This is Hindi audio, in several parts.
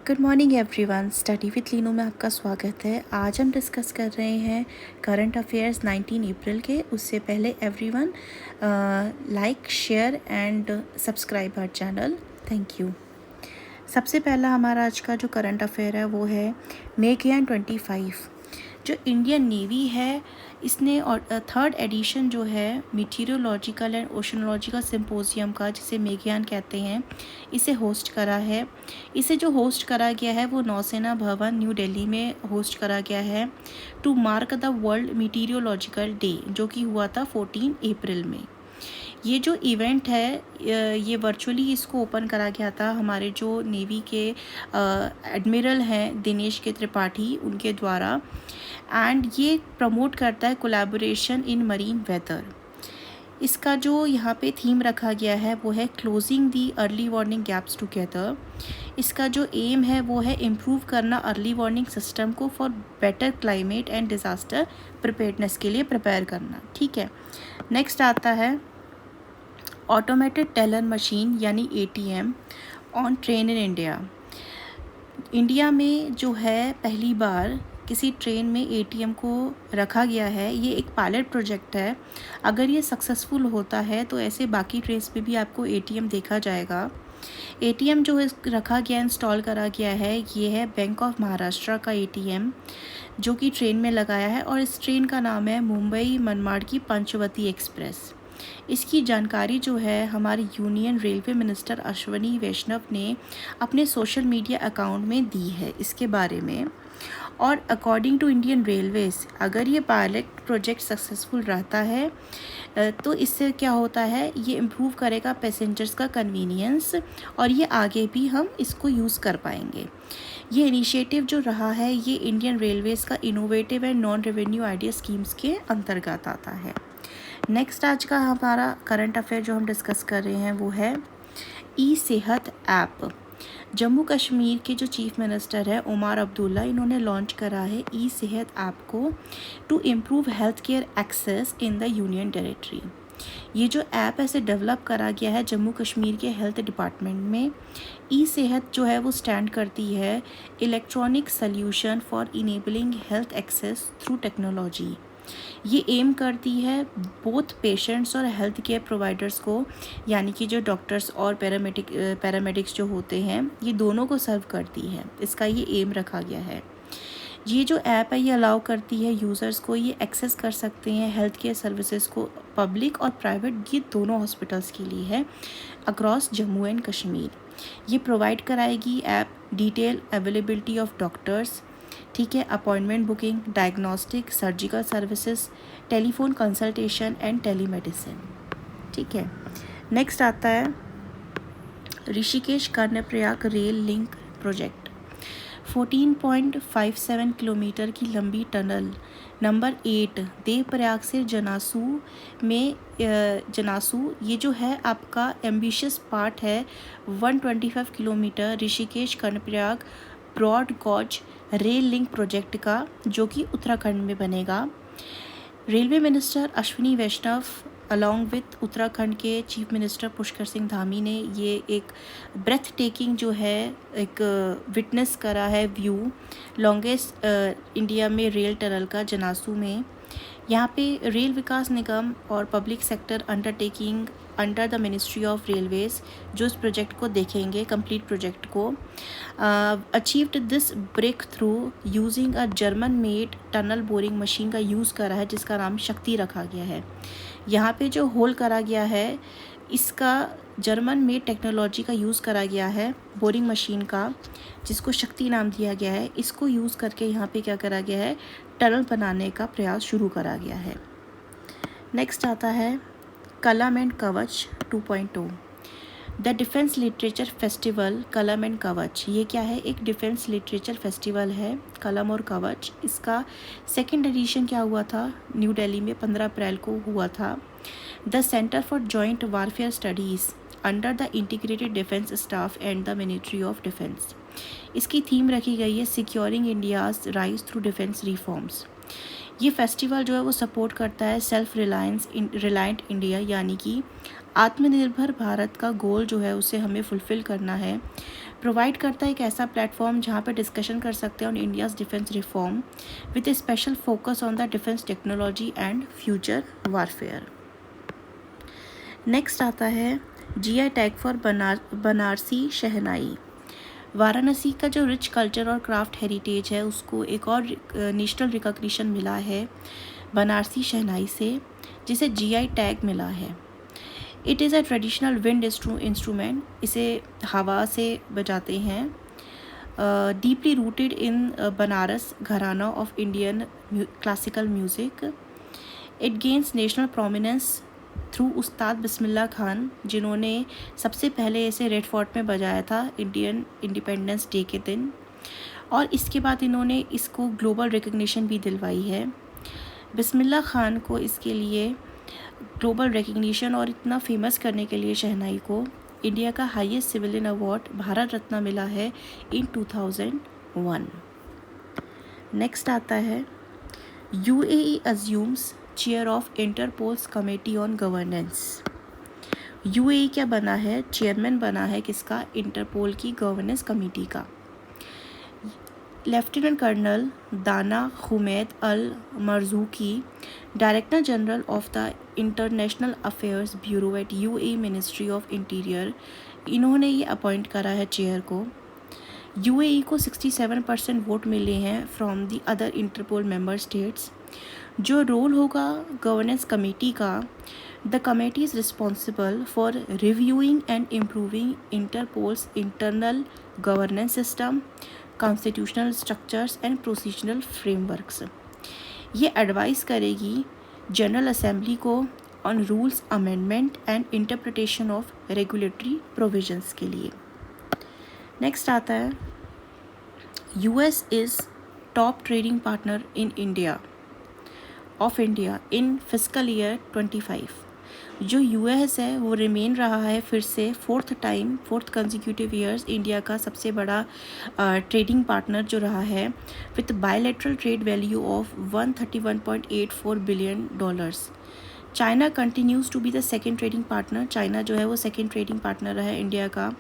Good morning everyone, study with Leenu में आपका स्वागत है। आज हम डिस्कस कर रहे हैं करंट अफेयर्स 19 अप्रैल के। उससे पहले everyone like, share and subscribe our channel. Thank you. सबसे पहला हमारा आज का जो करंट अफेयर है वो है मेघयान 25। जो इंडियन नेवी है इसने और थर्ड एडिशन जो है मीटीरियोलॉजिकल एंड ओशनोलॉजिकल सिम्पोजियम का, जिसे मेघयान कहते हैं, इसे होस्ट करा है। इसे जो होस्ट करा गया है वो नौसेना भवन न्यू दिल्ली में होस्ट करा गया है to mark the world meteorological day, जो कि हुआ था 14 अप्रैल में। ये जो इवेंट है ये वर्चुअली इसको ओपन करा गया था हमारे जो नेवी के एडमिरल हैं दिनेश के त्रिपाठी, उनके द्वारा। एंड ये प्रमोट करता है कोलैबोरेशन इन मरीन वेदर। इसका जो यहाँ पे थीम रखा गया है वो है क्लोजिंग दी अर्ली वार्निंग गैप्स टुगेदर। इसका जो एम है वो है इम्प्रूव करना अर्ली वार्निंग सिस्टम को for better climate and disaster preparedness के लिए प्रिपेयर करना। ठीक है, नेक्स्ट आता है ऑटोमेटेड टेलर मशीन यानी ATM on train in India. India में जो है पहली बार किसी ट्रेन में ATM को रखा गया है। ये एक पायलट प्रोजेक्ट है। अगर ये सक्सेसफुल होता है तो ऐसे बाकी ट्रेन्स पे भी आपको ATM देखा जाएगा। ATM जो है रखा गया, इंस्टॉल करा गया है, ये है बैंक ऑफ महाराष्ट्र का ATM जो कि ट्रेन में लगाया है, और इस ट्रेन का नाम है मुंबई मनमाड़ की पंचवती एक्सप्रेस। इसकी जानकारी जो है हमारे यूनियन रेलवे मिनिस्टर अश्वनी वैष्णव ने अपने सोशल मीडिया अकाउंट में दी है इसके बारे में। और अकॉर्डिंग टू इंडियन रेलवेज, अगर ये पायलट प्रोजेक्ट सक्सेसफुल रहता है तो इससे क्या होता है, ये इम्प्रूव करेगा पैसेंजर्स का कन्वीनियंस, और ये आगे भी हम इसको यूज़ कर पाएंगे। ये इनिशिएटिव जो रहा है ये इंडियन रेलवेज़ का innovative and non revenue idea schemes के अंतर्गत आता है। नेक्स्ट आज का हमारा करंट अफेयर जो हम डिस्कस कर रहे हैं वो है ई-सेहत ऐप। जम्मू कश्मीर के जो चीफ मिनिस्टर है उमर अब्दुल्ला, इन्होंने लॉन्च करा है ई-सेहत ऐप को to improve health care access in the union territory. ये जो ऐप है इसे डेवलप करा गया है जम्मू कश्मीर के हेल्थ डिपार्टमेंट में। ई-सेहत जो है वो स्टैंड करती है electronic solution for enabling health access through technology. ये एम करती है बोथ पेशेंट्स और हेल्थ केयर प्रोवाइडर्स को, यानी कि जो डॉक्टर्स और पैरामेडिक्स जो होते हैं, ये दोनों को सर्व करती है। इसका ये एम रखा गया है। ये जो ऐप है ये अलाउ करती है यूज़र्स को, ये एक्सेस कर सकते हैं हेल्थ केयर सर्विसेज को, पब्लिक और प्राइवेट, ये दोनों हॉस्पिटल्स के लिए है अक्रॉस जम्मू एंड कश्मीर। ये प्रोवाइड कराएगी app detail availability of doctors, ठीक है, appointment booking, diagnostic, surgical services, telephone consultation and telemedicine. ठीक है, नेक्स्ट आता है Rishikesh Karnaprayag rail link project. 14.57 kilometre की लंबी टनल नंबर 8 देवप्रयाग से जनासू में जनासू, ये जो है आपका एम्बिशियस पार्ट है 125 kilometre Rishikesh Karnaprayag broad gauge rail link project का, जो कि उत्तराखंड में बनेगा। Railway minister Ashwini Vaishnaw along with Uttarakhand के चीफ मिनिस्टर पुष्कर सिंह धामी ने ये एक ब्रेथ टेकिंग जो है एक विटनेस करा है व्यू लॉन्गेस्ट इंडिया में रेल टनल का जनासू में। यहाँ पे रेल विकास निगम और public sector undertaking under the ministry of railways जो इस प्रोजेक्ट को देखेंगे, कंप्लीट प्रोजेक्ट को, achieved this breakthrough using a German made tunnel boring machine का यूज़ करा है, जिसका नाम शक्ति रखा गया है। यहाँ पे जो होल करा गया है इसका जर्मन मेड टेक्नोलॉजी का यूज़ करा गया है बोरिंग मशीन का, जिसको शक्ति नाम दिया गया है। इसको यूज़ करके यहाँ पे क्या करा गया है, टनल बनाने का प्रयास शुरू करा गया है। नेक्स्ट आता है कलम एंड कवच 2.0 द डिफेंस लिटरेचर फेस्टिवल कलम एंड कवच। ये क्या है, एक डिफेंस लिटरेचर फेस्टिवल है कलम और कवच। इसका सेकेंड एडिशन क्या हुआ था, न्यू दिल्ली में 15 अप्रैल को हुआ था। The centre for joint warfare studies under the integrated defence staff and the ministry of defence. इसकी थीम रखी गई है securing India's rise through defence reforms. ये फेस्टिवल जो है वो सपोर्ट करता है सेल्फ रिलायंट इंडिया, यानी कि आत्मनिर्भर भारत का गोल जो है उसे हमें फुलफ़िल करना है प्रोवाइड करता है एक ऐसा प्लेटफॉर्म जहाँ पे डिस्कशन कर सकते हैं on India's defence reform with A special focus on the defence technology and future warfare. Next आता है जीआई टैग फॉर बनारसी शहनाई। वाराणसी का जो रिच कल्चर और क्राफ्ट हेरिटेज है उसको एक और नेशनल रिकॉग्निशन मिला है बनारसी शहनाई से, जिसे जीआई टैग मिला है। It is a traditional wind instrument, इसे हवा से बजाते हैं। डीपली रूटेड इन बनारस घराना of Indian classical music. It gains national prominence through उस्ताद बिस्मिल्लाह खान, जिन्होंने सबसे पहले इसे रेड फोर्ट में बजाया था इंडियन इंडिपेंडेंस डे के दिन, और इसके बाद इन्होंने इसको ग्लोबल रिकग्निशन भी दिलवाई है। बिस्मिल्लाह खान को इसके लिए ग्लोबल रिकग्निशन और इतना फेमस करने के लिए शहनाई को इंडिया का highest civilian award Bharat Ratna मिला है इन 2001। नेक्स्ट आता है UAE assumes chair of Interpol's committee on governance. UAE क्या बना है, चेयरमैन बना है किसका, इंटरपोल की गवर्नेंस कमेटी का। Lieutenant colonel Dana Humaid Al Marzouqi, director general of the international affairs bureau at UAE ministry of interior, इन्होंने ये अपॉइंट करा है चेयर को। यूएई को 67% वोट मिले हैं from the other Interpol member states. जो रोल होगा गवर्नेंस कमेटी का, the committee is responsible for reviewing and improving Interpol's internal governance system, constitutional structures and procedural frameworks. ये एडवाइस करेगी जनरल असेंबली को on rules amendment and interpretation of regulatory provisions के लिए। नेक्स्ट आता है US is top trading partner in India in fiscal year 25। जो यूएस है वो रिमेन रहा है फिर से फोर्थ कंसेक्यूटिव ईयर्स इंडिया का सबसे बड़ा ट्रेडिंग पार्टनर जो रहा है, with bilateral trade value of $131.84 billion. China continues to be the second trading partner, China जो है वो सेकेंड ट्रेडिंग पार्टनर रहा है इंडिया का,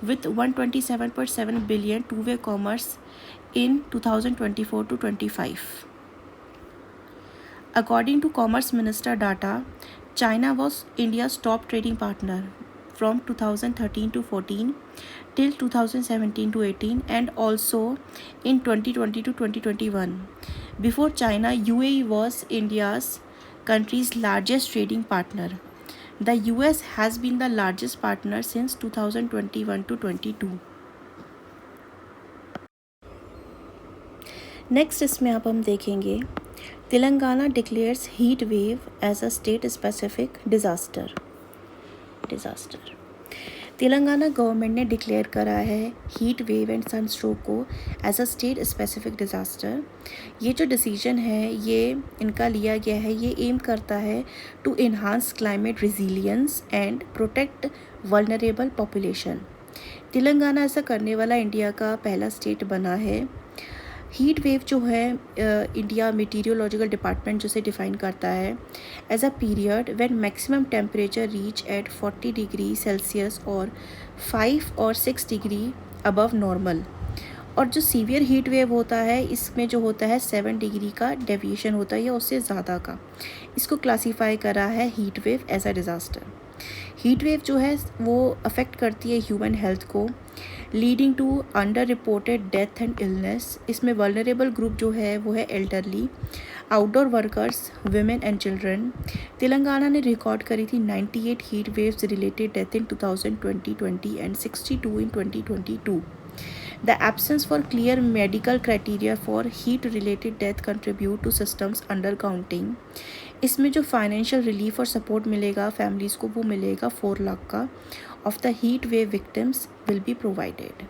with 127.7 billion two way commerce in 2024 to 25। According to Commerce Minister data, China was India's top trading partner from 2013 to 14 till 2017 to 18 and also in 2020 to 2021. Before China, UAE was India's country's largest trading partner. The US has been the largest partner since 2021 to 22. Next इसमें अब हम देखेंगे Telangana declares heat wave as a state specific disaster. Telangana government ने डिक्लेयर करा है हीट वेव एंड सनस्ट्रोक को as a state specific disaster. ये जो डिसीजन है ये इनका लिया गया है, ये एम करता है to enhance climate resilience and protect vulnerable population. Telangana ऐसा करने वाला इंडिया का पहला स्टेट बना है। हीट वेव जो है इंडिया मीटीरियोलॉजिकल डिपार्टमेंट जिसे डिफ़ाइन करता है as a period when maximum temperature reach at 40 degree Celsius और 5 और 6 डिग्री अबव नॉर्मल। और जो सीवियर हीट वेव होता है इसमें जो होता है 7 डिग्री का डेविएशन होता है या उससे ज़्यादा का, इसको क्लासीफाई करा है heat wave as a disaster. Heat wave जो है वो अफेक्ट करती है ह्यूमन हेल्थ को, leading to under reported death and illness. इसमें वल्नरेबल ग्रुप जो है वो है elderly, outdoor workers, women and children. Telangana ने रिकॉर्ड करी थी 98 heat waves related death in 2020 and 62 in 2022। The absence for clear medical criteria for heat related death contribute to systems undercounting। इसमें जो फाइनेंशियल रिलीफ और सपोर्ट मिलेगा फैमिलीज़ को वो मिलेगा 4 लाख का of the heat wave victims will be provided.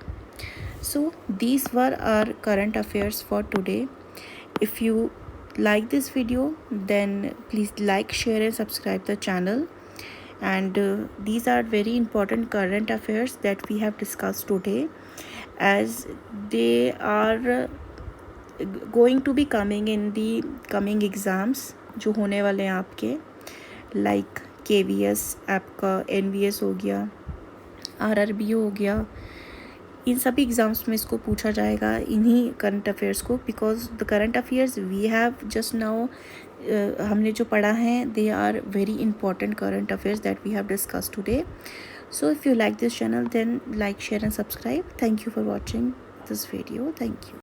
So these were are current affairs for today. If you like this video then please like, share and subscribe the channel. And these are very important current affairs that we have discussed today, as they are going to be coming in the coming exams जो होने वाले हैं आपके, लाइक KVS आपका NVS हो गया, RRB हो गया, इन सभी एग्ज़ाम्स में इसको पूछा जाएगा, इन्हीं करंट अफेयर्स को, because the current affairs we have just now हमने जो पढ़ा है they are very important current affairs that we have discuss today. So if you like this channel, then like, share and subscribe. Thank you for watching this video. Thank you.